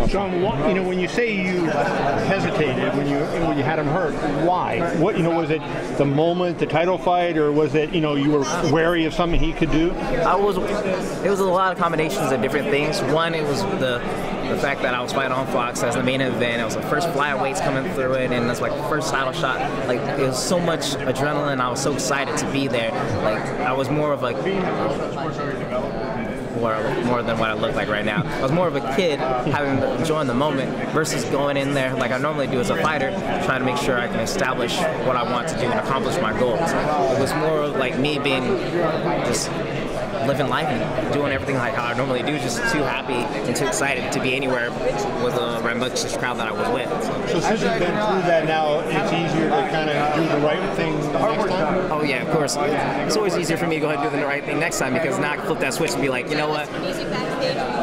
Sean, you know, when you say you hesitated when you had him hurt, why? What, you know, was it the moment, the title fight, or was it, you know, you were wary of something he could do? It was a lot of combinations of different things. One, it was the fact that I was fighting on Fox as the main event. It was the first flyweights coming through it, and it's like the first title shot. Like, it was so much adrenaline. I was so excited to be there. Like, I was more of a more than what I look like right now. I was more of a kid enjoying the moment versus going in there like I normally do as a fighter, trying to make sure I can establish what I want to do and accomplish my goals. It was more of like me being just living life and doing everything like how I normally do, just too happy and too excited to be anywhere with a rambunctious crowd that I was with. So since you've been through that now, it's easier to kind of do the right thing next time? Oh yeah, of course. It's always easier for me to go ahead and do the right thing next time, because now I can flip that switch and be like, you know what?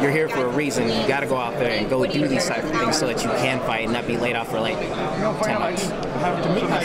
You're here for a reason. You got to go out there and go do these type of things so that you can fight and not be laid off for like 10 months.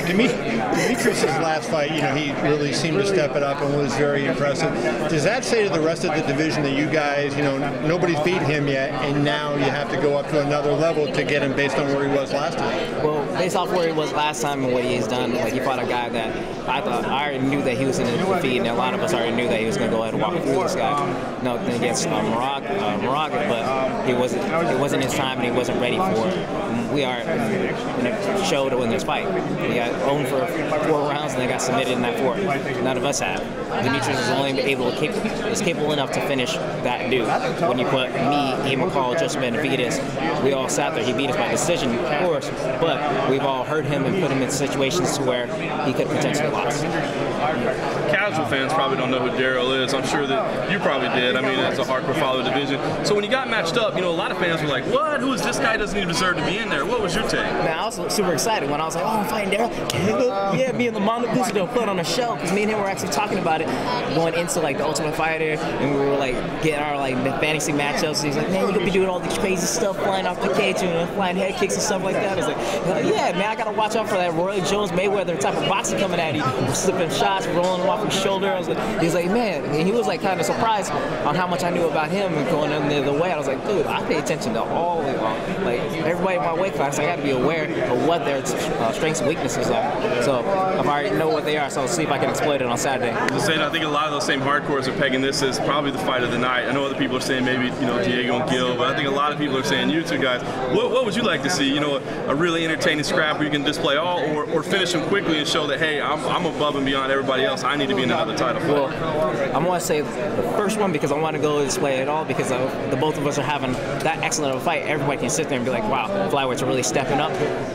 Demetrious' last fight, you know, he really seemed to step it up and was very impressive. Does that say to the rest of the division that you guys, you know, nobody's beat him yet, and now you have to go up to another level to get him based on where he was last time? Well, based off where he was last time and what he's done, like, he fought a guy that I already knew that he was in a defeat, and a lot of us already knew that he was going to go ahead and walk through this guy. No, against Moraga, but it wasn't his time and he wasn't ready for it. We are in a show to win this fight. We got owned for 4 rounds and they got submitted in that 4th. None of us have. Demetrious is only capable enough to finish that dude. When you put me, Ian McCall, Joseph Benavides, we all sat there. He beat us by decision, of course, but we've all hurt him and put him in situations to where he could potentially lose. Casual fans probably don't know who Daryl is. I'm sure that you probably did. I mean, it's a hardcore follow division. So when you got matched up, you know, a lot of fans were like, what? Who is this guy? Doesn't even deserve to be in there. What was your take? Man, I was super excited when I was like, oh, I'm fighting Daryl. Yeah, me and Lamont Booster don't put on a show, because me and him were actually talking about it going into like the Ultimate Fighter, and we were like getting our like fantasy matchups. He's like, man, you're gonna be doing all this crazy stuff, flying off the cage and flying head kicks and stuff like that. I was like, yeah, man, I gotta watch out for that Roy Jones Mayweather type of boxing coming at you, slipping shots, rolling him off his shoulder. I was like, he's like, man, and he was like kind of surprised on how much I knew about him and going in the way. I was like, dude, I pay attention to all like everybody in my weight class. I got to be aware of what their strengths and weaknesses are. So I already know what they are. So I'll see if I can exploit it on Saturday. I think a lot of those same hardcores are pegging this as probably the fight of the night. I know other people are saying maybe, you know, Diego and Gil, but I think a lot of people are saying you two guys. What would you like to see? You know, a really entertaining scrap where you can display all, or finish them quickly and show that, hey, I'm above and beyond everybody else. I need to be in another title fight. Well, I'm going to say the first one because I want to go display it all, because the both of us are having that excellent of a fight. Everybody can sit there and be like, wow, flyweights are really stepping up,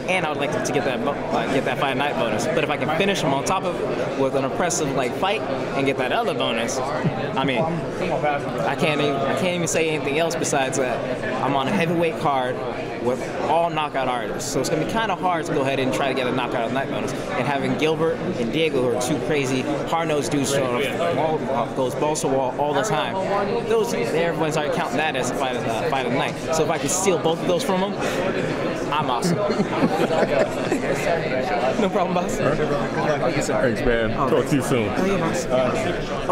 and I would like to get that fight night bonus. But if I can finish them on top of it with an impressive like fight and get that other bonus, I mean, I can't even say anything else besides that I'm on a heavyweight card with all knockout artists. So it's going to be kind of hard to go ahead and try to get a knockout of the night bonus. And having Gilbert and Diego, who are 2 crazy, hard-nosed dudes, goes balls to wall all the time. Everyone's already counting that as a fight of the night. So if I can steal both of those from them, I'm awesome. No problem, boss. Thanks, man. Oh, talk to you soon. Oh, yeah, boss.